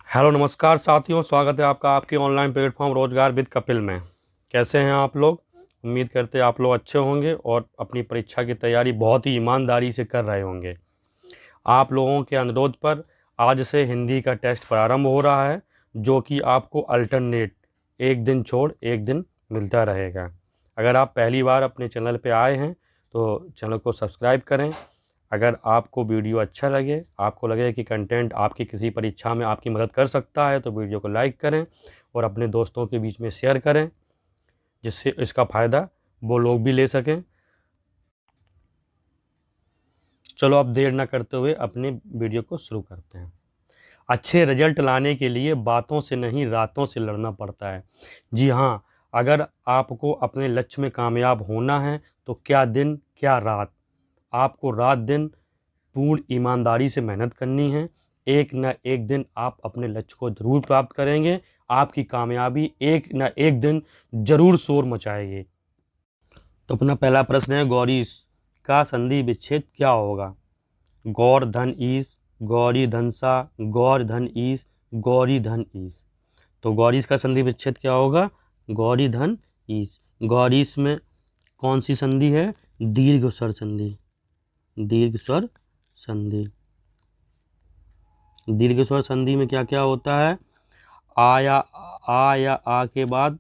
Hello नमस्कार साथियों, स्वागत है आपका आपके ऑनलाइन प्लेटफॉर्म रोजगार विद कपिल में। कैसे हैं आप लोग? उम्मीद करते हैं आप लोग अच्छे होंगे और अपनी परीक्षा की तैयारी बहुत ही ईमानदारी से कर रहे होंगे। आप लोगों के अनुरोध पर आज से हिंदी का टेस्ट प्रारंभ हो रहा है, जो कि आपको अल्टरनेट एक दिन छोड़ एक दिन मिलता रहेगा। अगर आप पहली बार अपने चैनल पर आए हैं तो चैनल को सब्सक्राइब करें। अगर आपको वीडियो अच्छा लगे, आपको लगे कि कंटेंट आपकी किसी परीक्षा में आपकी मदद कर सकता है, तो वीडियो को लाइक करें और अपने दोस्तों के बीच में शेयर करें, जिससे इसका फ़ायदा वो लोग भी ले सकें। चलो अब देर न करते हुए अपनी वीडियो को शुरू करते हैं। अच्छे रिजल्ट लाने के लिए बातों से नहीं, रातों से लड़ना पड़ता है। जी हाँ, अगर आपको अपने लक्ष्य में कामयाब होना है तो क्या दिन क्या रात, आपको रात दिन पूर्ण ईमानदारी से मेहनत करनी है। एक न एक दिन आप अपने लक्ष्य को ज़रूर प्राप्त करेंगे। आपकी कामयाबी एक न एक दिन ज़रूर शोर मचाएगी। तो अपना पहला प्रश्न है, गौरी का संधि विच्छेद क्या होगा? गौर धन ईस, गौरी धनसा, गौर धन ईस, गौरी धन ईस। तो गौरीश का संधि विच्छेद क्या होगा? गौरी धन ईस। गौरीश में कौन सी संधि है? दीर्घ स्वर संधि। दीर्घ स्वर संधि। दीर्घ स्वर संधि में क्या क्या होता है? आ या आ के बाद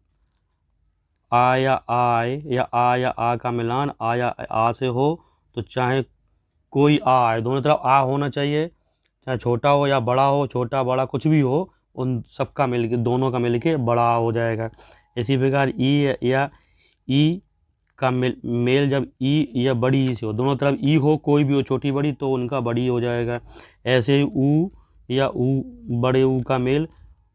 आ या आ का मिलान आ या आ से हो, तो चाहे कोई आ आए, दोनों तरफ आ होना चाहिए, चाहे छोटा हो या बड़ा हो, छोटा बड़ा कुछ भी हो, उन सबका मिलके, दोनों का मिलके बड़ा आ हो जाएगा। इसी प्रकार ई या ई का मेल जब ई या बड़ी ई से हो, दोनों तरफ ई हो, कोई भी हो, छोटी बड़ी, तो उनका बड़ी हो जाएगा। ऐसे ही ऊ या ऊ, बड़े ऊ का मेल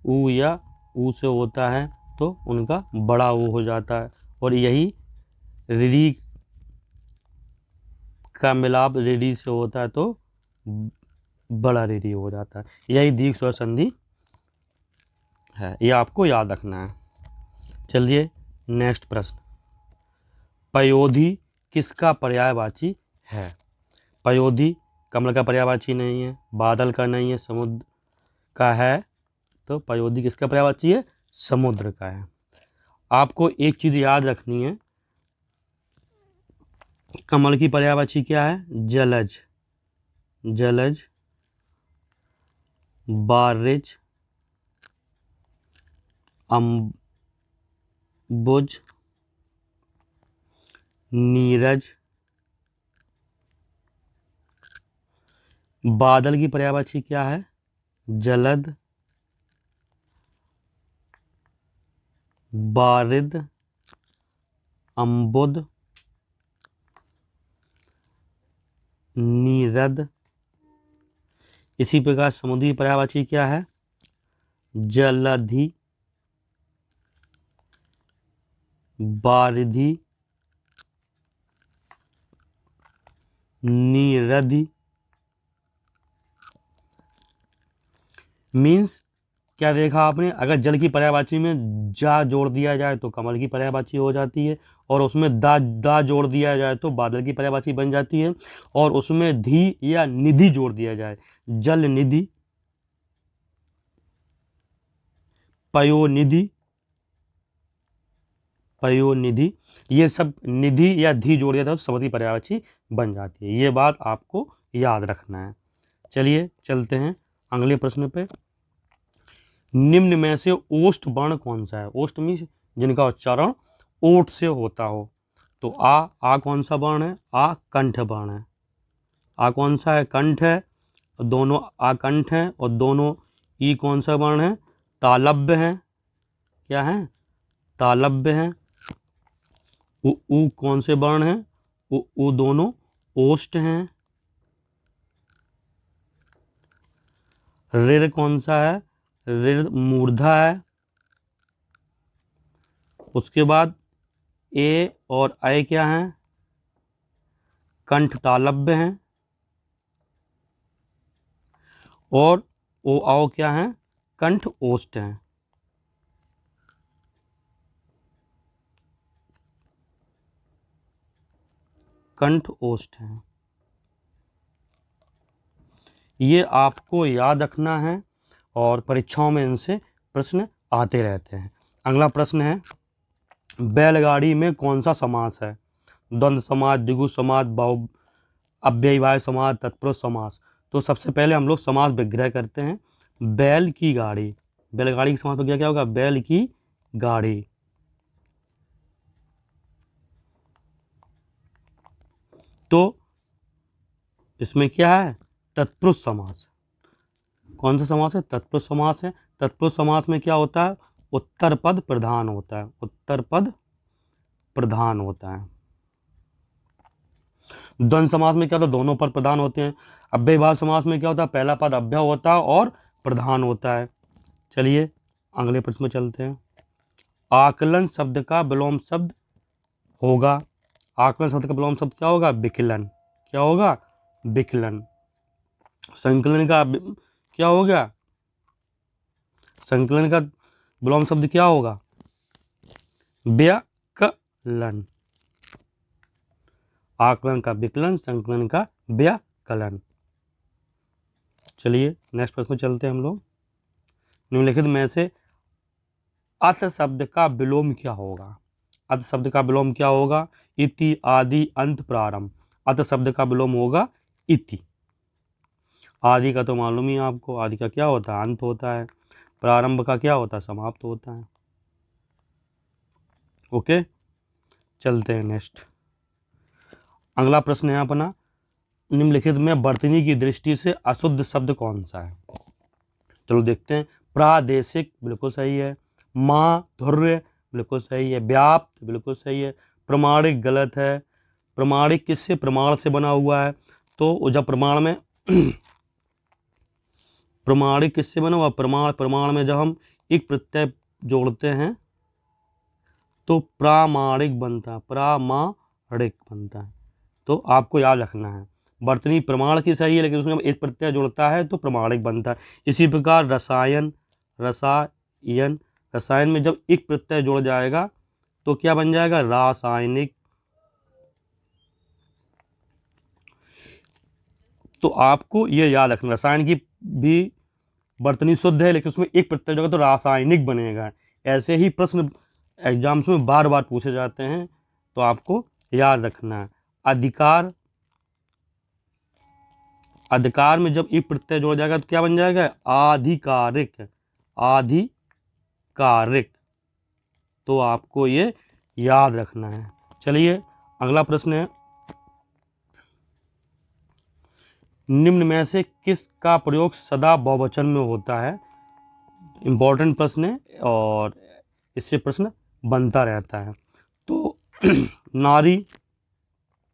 ऊ या ऊ से होता है तो उनका बड़ा ऊ हो जाता है। और यही री का मिलाप रेडी से होता है तो बड़ा रेडी हो जाता है। यही दीर्घ स्वर संधि है, ये आपको याद रखना है। चलिए नेक्स्ट प्रश्न, पयोधी किसका पर्यायवाची है? पयोधी कमल का पर्यायवाची नहीं है, बादल का नहीं है, समुद्र का है। तो पयोधी किसका पर्यायवाची है? समुद्र का है। आपको एक चीज याद रखनी है, कमल की पर्यायवाची क्या है? जलज। जलज, बारिज, अम्बुज, नीरज। बादल की पर्यायवाची क्या है? जलद, बारिद, अम्बुद, नीरद। इसी प्रकार समुद्री पर्यायवाची क्या है? जलधि, बारिधि, नीरधि। मीन्स क्या देखा आपने? अगर जल की पर्यायवाची में जा जोड़ दिया जाए तो कमल की पर्यायवाची हो जाती है, और उसमें दा जोड़ दिया जाए तो बादल की पर्यायवाची बन जाती है, और उसमें धी या निधि जोड़ दिया जाए, जल निधि, पयोनिधि, पयोनिधि, ये सब निधि या धी जोड़ दिया था तो समुद्री पर्यायवाची बन जाती है। ये बात आपको याद रखना है। चलिए चलते हैं अगले प्रश्न पे। निम्न में से ओष्ठ वर्ण कौन सा है? ओष्ठ मीन्स जिनका उच्चारण ओठ से होता हो। तो आ कौन सा वर्ण है? आ कंठ वर्ण है। आ कौन सा है? कंठ है। दोनों आ कंठ है, और दोनों ई कौन सा वर्ण है? तालव्य है। क्या है? तालव्य है। उ कौन से वर्ण है? उ दोनों ओष्ठ हैं। ऋ कौन सा है? ऋ मूर्धा है। उसके बाद ए और ऐ क्या है? कंठ तालव्य हैं। और ओ आओ क्या है? कंठ ओष्ठ हैं। कंठ ओष्ठ हैं। ये आपको याद रखना है और परीक्षाओं में इनसे प्रश्न आते रहते हैं। अगला प्रश्न है, बैलगाड़ी में कौन सा समास है? द्वंद्व समास, द्विगु समास, बहु अव्ययीभाव समास, तत्पुरुष समास। तो सबसे पहले हम लोग समास विग्रह करते हैं। बैल की गाड़ी, बैलगाड़ी की समास विग्रह क्या होगा? बैल की गाड़ी। तो इसमें क्या है? तत्पुरुष समास। कौन सा समास है? तत्पुरुष समास है। तत्पुरुष समास में क्या होता है? उत्तर पद प्रधान होता है, उत्तर पद प्रधान होता है। द्वंद्व समास में क्या होता है? दोनों पद प्रधान होते हैं। अव्ययीभाव समास में क्या होता है? पहला पद अव्यय होता है और प्रधान होता है। चलिए अगले प्रश्न में चलते हैं। आकलन शब्द का विलोम शब्द होगा। आकलन शब्द का विलोम शब्द क्या होगा? विकलन। क्या होगा? विकलन। संकलन का क्या हो गया? संकलन का विलोम शब्द क्या होगा? व्यकलन। आकलन का विकलन, संकलन का व्यकलन। चलिए नेक्स्ट प्रश्न चलते हैं हम लोग। निम्नलिखित में से अत शब्द का विलोम क्या होगा? अत शब्द का विलोम क्या होगा? इति, आदि, अंत, प्रारंभ। अत शब्द का विलोम होगा इति। आदि का तो मालूम ही आपको, आदि का क्या होता है? अंत होता है। प्रारंभ का क्या होता है? समाप्त होता है। ओके, चलते हैं नेक्स्ट। अगला प्रश्न है अपना, निम्नलिखित में वर्तनी की दृष्टि से अशुद्ध शब्द कौन सा है? चलो देखते हैं। प्रादेशिक बिल्कुल सही है। माधुर्य बिल्कुल सही है। व्याप्त बिल्कुल सही है। प्रमाणिक गलत है। प्रमाणिक किससे? प्रमाण से बना हुआ है। तो जब प्रमाण में प्रमाणिक किससे बना हुआ? प्रमाण में जब हम एक प्रत्यय जोड़ते हैं तो प्रामाणिक बनता है, प्रामाणिक बनता है। तो आपको याद रखना है, वर्तनी प्रमाण की सही है लेकिन उसमें एक प्रत्यय जुड़ता है तो प्रमाणिक बनता है। इसी प्रकार रसायन, रसायन में जब एक प्रत्यय जुड़ जाएगा तो क्या बन जाएगा? रासायनिक। तो आपको ये याद रखना, रसायन की भी वर्तनी शुद्ध है लेकिन उसमें एक प्रत्यय जुड़ेगा तो रासायनिक बनेगा। ऐसे ही प्रश्न एग्जाम्स में बार बार पूछे जाते हैं तो आपको याद रखना है। अधिकार, अधिकार में जब एक प्रत्यय जोड़ जाएगा तो क्या बन जाएगा? आधिकारिक, आधिकारिक। तो आपको ये याद रखना है। चलिए अगला प्रश्न है, निम्न में से किसका प्रयोग सदा बहुवचन में होता है? इंपॉर्टेंट प्रश्न है और इससे प्रश्न बनता रहता है। तो नारी,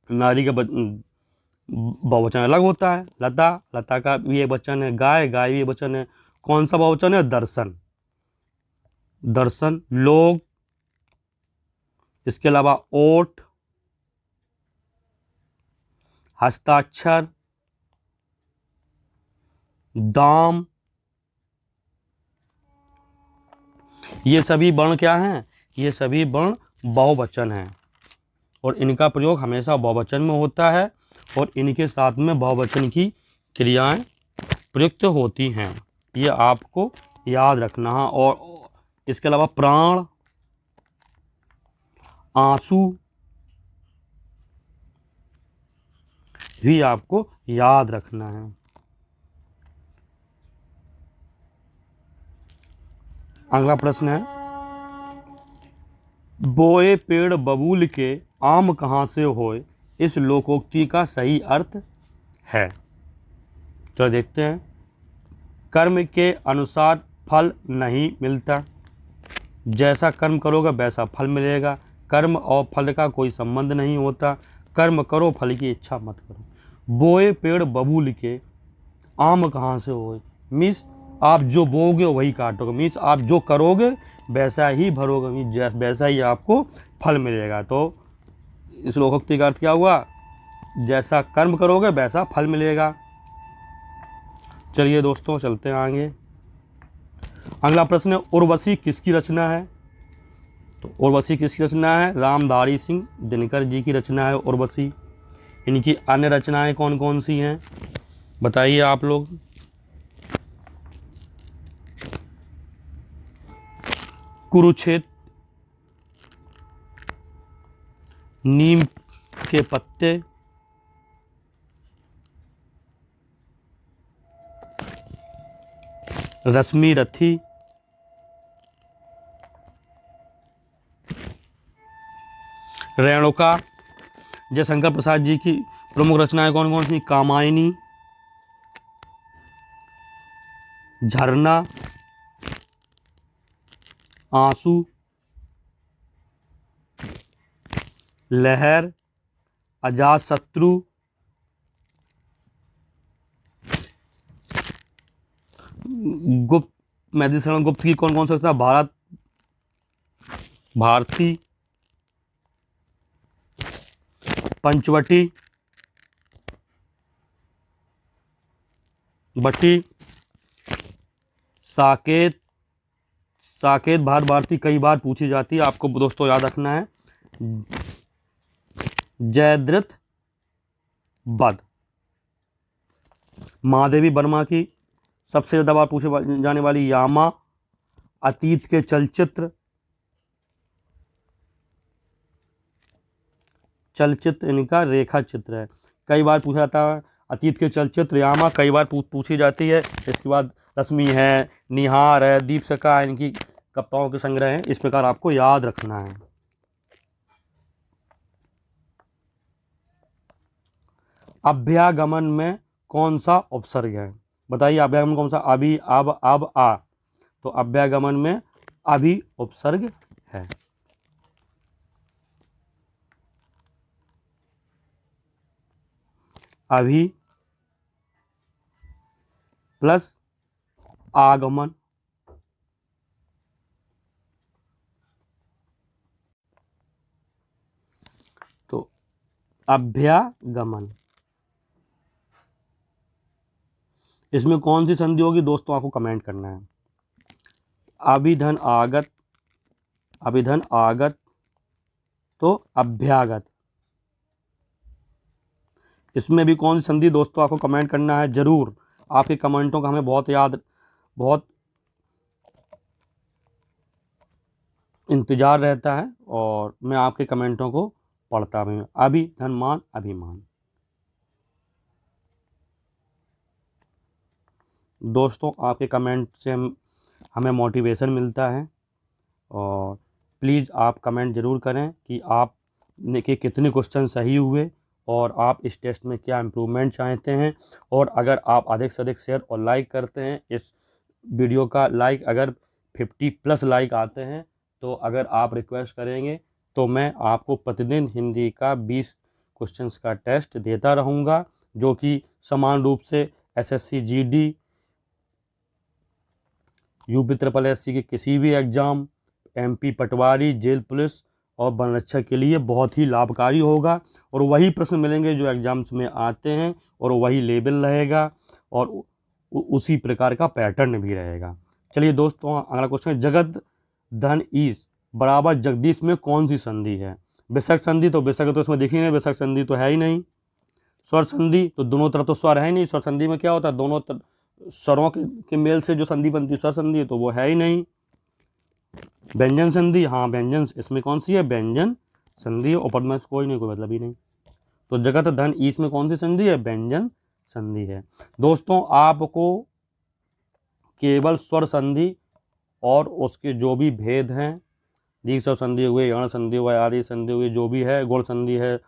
नारी का बहुवचन अलग होता है। लता, लता का भी एक वचन है। गाय, गाय भी एक वचन है। कौन सा बहुवचन है? दर्शन, दर्शन। लोग, इसके अलावा ओट, हस्ताक्षर, दाम, ये सभी वर्ण क्या हैं? ये सभी वर्ण बहुवचन हैं और इनका प्रयोग हमेशा बहुवचन में होता है और इनके साथ में बहुवचन की क्रियाएं प्रयुक्त होती हैं। ये आपको याद रखना है। और इसके अलावा प्राण, आंसू भी आपको याद रखना है। अगला प्रश्न है, बोए पेड़ बबूल के आम कहाँ से होए, इस लोकोक्ति का सही अर्थ है? तो देखते हैं। कर्म के अनुसार फल नहीं मिलता, जैसा कर्म करोगे वैसा फल मिलेगा। कर्म और फल का कोई संबंध नहीं होता। कर्म करो, फल की इच्छा मत करो। बोए पेड़ बबूल के आम कहाँ से होए, मीन्स आप जो बोओगे वही काटोगे। मीन्स आप जो करोगे वैसा ही भरोगे, मीन्स वैसा ही आपको फल मिलेगा। तो इस लोकोक्ति का अर्थ क्या हुआ? जैसा कर्म करोगे वैसा फल मिलेगा। चलिए दोस्तों चलते हैं आगे। अगला प्रश्न है, उर्वशी किसकी रचना है? तो उर्वशी किसकी रचना है? रामधारी सिंह दिनकर जी की रचना है उर्वशी। इनकी अन्य रचनाएं कौन कौन सी हैं बताइए आप लोग। कुरुक्षेत्र, नीम के पत्ते, रश्मि रथी, रेणुका। जयशंकर प्रसाद जी की प्रमुख रचनाएं कौन कौन सी? कामायनी, झरना, आंसू, लहर, अजातशत्रु, गुप्त, मैथिली गुप्त की कौन कौन सी रचना? भारत, भारती, पंचवटी, बटी, साकेत। साकेत भारत भारती कई बार पूछी जाती है, आपको दोस्तों याद रखना है। जयद्रथ वध। महादेवी वर्मा की सबसे ज्यादा बार पूछे जाने वाली यामा, अतीत के चलचित्र, चलचित्र इनका रेखा चित्र है, कई बार पूछा जाता है। अतीत के चलचित्र, यामा कई बार पूछी जाती है। इसके बाद रश्मि है, निहार है, दीपशिखा है, इनकी कविताओं के संग्रह हैं। इस प्रकार आपको याद रखना है। अभ्यागमन में कौन सा उपसर्ग है? बताइए, अभ्यागमन कौन सा? अभी, अब, आ। तो अभ्यागमन में अभी उपसर्ग है। अभी प्लस आगमन, तो अभ्यागमन। इसमें कौन सी संधि होगी दोस्तों, आपको कमेंट करना है। अभिधन आगत, अभिधन आगत तो अभ्यागत। इसमें भी कौन सी संधि दोस्तों, आपको कमेंट करना है जरूर। आपके कमेंटों का हमें बहुत इंतजार रहता है और मैं आपके कमेंटों को पढ़ता भी हूँ। अभिधनमान, अभिमान। दोस्तों आपके कमेंट से हमें मोटिवेशन मिलता है और प्लीज़ आप कमेंट ज़रूर करें कि आपने के कितने क्वेश्चन सही हुए और आप इस टेस्ट में क्या इम्प्रूवमेंट चाहते हैं। और अगर आप अधिक से अधिक शेयर और लाइक करते हैं इस वीडियो का, लाइक अगर 50+ लाइक आते हैं तो अगर आप रिक्वेस्ट करेंगे तो मैं आपको प्रतिदिन हिंदी का 20 क्वेश्चंस का टेस्ट देता रहूँगा, जो कि समान रूप से SSC GD, UP SSC के किसी भी एग्ज़ाम, MP पटवारी, जेल पुलिस और वन रक्षक के लिए बहुत ही लाभकारी होगा। और वही प्रश्न मिलेंगे जो एग्जाम्स में आते हैं और वही लेवल रहेगा और उसी प्रकार का पैटर्न भी रहेगा। चलिए दोस्तों, अगला क्वेश्चन है, जगत धन ईश बराबर जगदीश में कौन सी संधि है? विसर्ग संधि, तो विसर्ग तो इसमें देखी नहीं, विसर्ग संधि तो है ही नहीं। स्वर संधि, तो दोनों तरफ तो स्वर है ही नहीं। स्वर संधि में क्या होता है, दोनों स्वरों के मेल से जो संधि बनती है स्वर संधि, तो वो है ही नहीं। व्यंजन संधि, हाँ व्यंजन, इसमें कौन सी है? व्यंजन संधि। ऊपर में कोई नहीं, कोई मतलब ही नहीं। तो जगत धन ईश में कौन सी संधि है? व्यंजन संधि है। दोस्तों आपको केवल स्वर संधि और उसके जो भी भेद हैं, दीर्घ स्वर संधि हुए, यण संधि हुआ, आदि संधि हुई, जो भी है, गुण संधि है,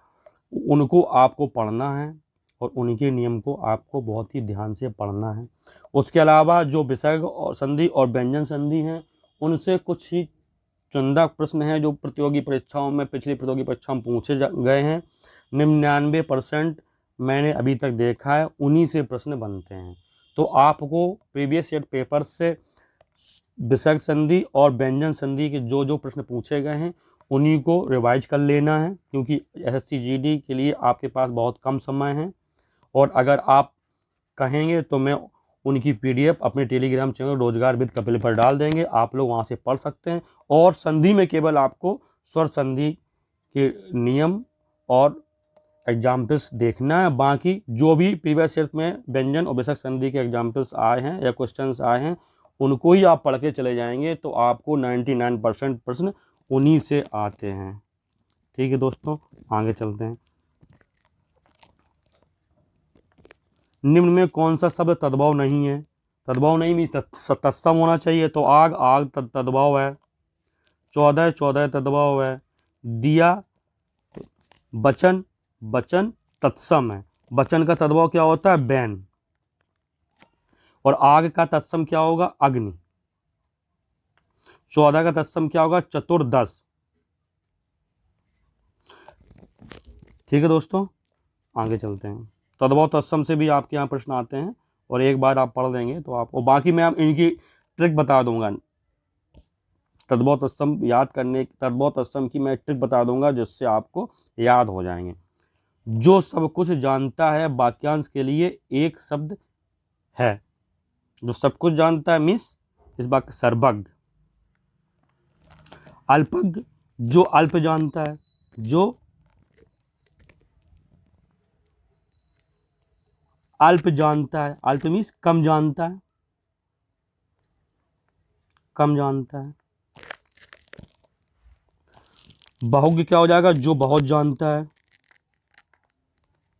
उनको आपको पढ़ना है और उनके नियम को आपको बहुत ही ध्यान से पढ़ना है। उसके अलावा जो विसर्ग और संधि और व्यंजन संधि हैं, उनसे कुछ ही चुनिंदा प्रश्न हैं जो प्रतियोगी परीक्षाओं में, पिछली प्रतियोगी परीक्षाओं में पूछे गए हैं। 99% मैंने अभी तक देखा है उन्हीं से प्रश्न बनते हैं। तो आपको प्रीवियस सेट पेपर से विसर्ग संधि और व्यंजन संधि के जो जो प्रश्न पूछे गए हैं उन्हीं को रिवाइज कर लेना है, क्योंकि SSC GD के लिए आपके पास बहुत कम समय है। और अगर आप कहेंगे तो मैं उनकी PDF अपने टेलीग्राम चैनल रोजगार विद कपिल पर डाल देंगे, आप लोग वहां से पढ़ सकते हैं। और संधि में केवल आपको स्वर संधि के नियम और एग्जाम्पल्स देखना है। बाकी जो भी प्रीवियस ईयर में व्यंजन और विसर्ग संधि के एग्जाम्पल्स आए हैं या क्वेश्चंस आए हैं उनको ही आप पढ़ के चले जाएंगे तो आपको 99% प्रश्न उन्हीं से आते हैं। ठीक है दोस्तों, आगे चलते हैं। निम्न में कौन सा शब्द तद्भव नहीं है? तद्भव नहीं भी तत्सम होना चाहिए, तो आग आग तद्भव है, 14 तद्भव है, दिया वचन वचन तत्सम है। वचन का तद्भव क्या होता है? बैन। और आग का तत्सम क्या होगा? अग्नि। 14 का तत्सम क्या होगा? चतुर्दश। ठीक है दोस्तों, आगे चलते हैं। तद्भव तत्सम से भी आपके यहाँ प्रश्न आते हैं, और एक बार आप पढ़ लेंगे तो आपको, बाकी मैं इनकी ट्रिक बता दूंगा। तद्भव तत्सम याद करने, तद्भव तत्सम की मैं ट्रिक बता दूंगा जिससे आपको याद हो जाएंगे। जो सब कुछ जानता है वाक्यांश के लिए एक शब्द है। जो सब कुछ जानता है मीन्स इस वाक्य सर्वज्ञ। अल्पज्ञ, जो अल्प जानता है, जो अल्प जानता है, अल्प मीन्स कम जानता है, कम जानता है। बहुज्ञ क्या हो जाएगा? जो बहुत जानता है,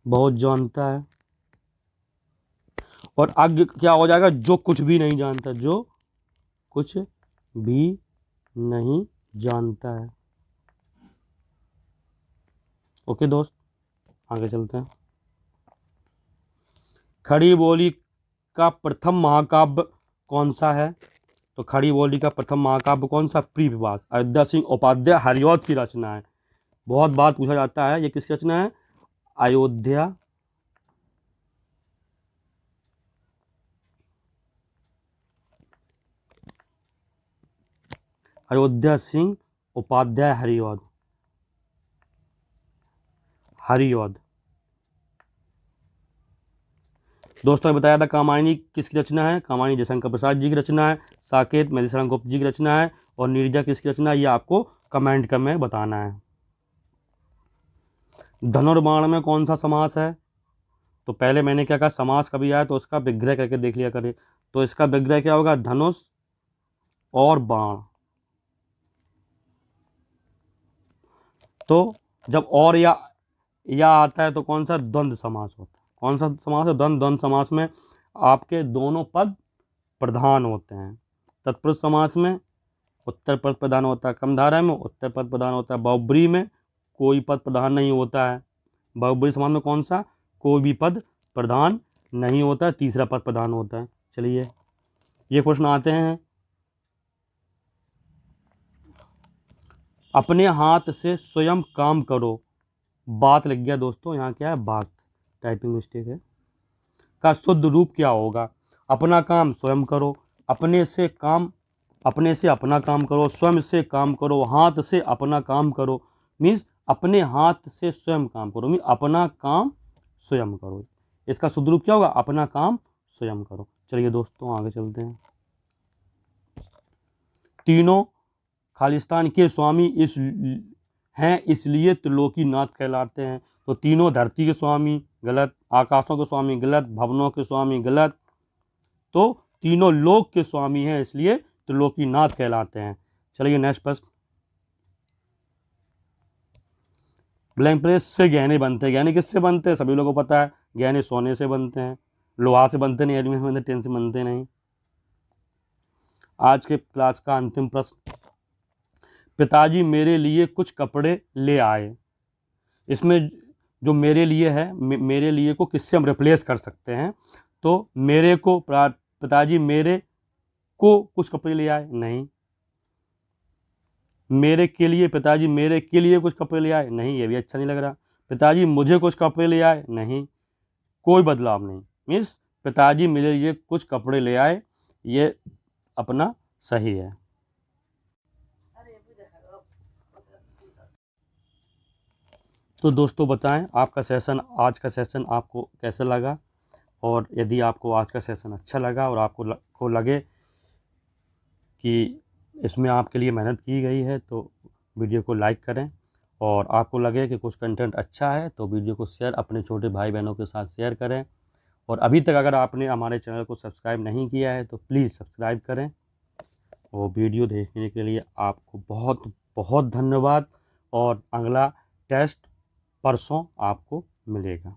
बहुत जानता है। और अज्ञ क्या हो जाएगा? जो कुछ भी नहीं जानता, जो कुछ भी नहीं जानता है। ओके दोस्त, आगे चलते हैं। खड़ी बोली का प्रथम महाकाव्य कौन सा है? तो खड़ी बोली का प्रथम महाकाव्य कौन सा? प्रीविवास, अयोध्या सिंह उपाध्याय हरिऔध की रचना है। बहुत बार पूछा जाता है ये किसकी रचना है? अयोध्या अयोध्या सिंह उपाध्याय हरिऔध, हरिऔध। दोस्तों ने बताया था कामायनी किसकी रचना है? कामायनी जयशंकर प्रसाद जी की रचना है। साकेत मधुसूदन गुप्त जी की रचना है। और नीरजा किसकी रचना है? ये आपको कमेंट कर में बताना है। धनुर्बाण में कौन सा समास है? तो पहले मैंने क्या कहा, समास कभी आया तो उसका विग्रह करके देख लिया करें। तो इसका विग्रह क्या होगा? धनुष और बाण। तो जब और या आता है तो कौन सा? द्वंद्व समास होता है। कौन सा समास है? द्वंद्व समास में आपके दोनों पद प्रधान होते हैं। तत्पुरुष समास में उत्तर पद प्रधान होता है, कमधारय में उत्तर पद प्रधान होता है, बहुब्रीहि में कोई पद प्रधान नहीं होता है। बहुब्रीहि समास में कौन सा? कोई भी पद प्रधान नहीं होता है, तीसरा पद प्रधान होता है। चलिए ये प्रश्न आते हैं। अपने हाथ से स्वयं काम करो, बात लग गया दोस्तों, यहाँ क्या है? बात, टाइपिंग मिस्टेक है। का शुद्ध रूप क्या होगा? अपना काम स्वयं करो, अपने से अपना काम करो, स्वयं से काम करो, हाथ से अपना काम करो। मीन्स अपने हाथ से स्वयं काम करो, मीन्स अपना काम स्वयं करो। इसका शुद्ध रूप क्या होगा? अपना काम स्वयं करो। चलिए दोस्तों आगे चलते हैं। तीनों खालिस्तान के स्वामी इस हैं, इसलिए त्रिलोकीनाथ कहलाते हैं। तो तीनों धरती के स्वामी गलत, आकाशों के स्वामी गलत, भवनों के स्वामी गलत, तो तीनों लोक के स्वामी हैं इसलिए त्रिलोकीनाथ कहलाते हैं। चलिए नेक्स्ट प्रश्न। ब्लैंक प्रेस से गहने बनते हैं। गहने किससे बनते हैं? सभी लोगों को पता है, गहने सोने से बनते हैं, लोहा से बनते नहीं, एल्यूमिनियम से, टिन से बनते नहीं। आज के क्लास का अंतिम प्रश्न। पिताजी मेरे लिए कुछ कपड़े ले आए। इसमें जो मेरे लिए है, मेरे लिए को किससे हम रिप्लेस कर सकते हैं? तो मेरे को, पिताजी मेरे को कुछ कपड़े ले आए, नहीं। मेरे के लिए, पिताजी मेरे के लिए कुछ कपड़े ले आए, नहीं, ये भी अच्छा नहीं लग रहा। पिताजी मुझे कुछ कपड़े ले आए, नहीं, कोई बदलाव नहीं। मीन्स पिताजी मेरे लिए कुछ कपड़े ले आए, ये अपना सही है। तो दोस्तों बताएं आपका सेशन, आज का सेशन आपको कैसा लगा? और यदि आपको आज का सेशन अच्छा लगा और आपको लगे कि इसमें आपके लिए मेहनत की गई है तो वीडियो को लाइक करें। और आपको लगे कि कुछ कंटेंट अच्छा है तो वीडियो को शेयर, अपने छोटे भाई बहनों के साथ शेयर करें। और अभी तक अगर आपने हमारे चैनल को सब्सक्राइब नहीं किया है तो प्लीज़ सब्सक्राइब करें। और वीडियो देखने के लिए आपको बहुत बहुत धन्यवाद। और अगला टेस्ट परसों आपको मिलेगा।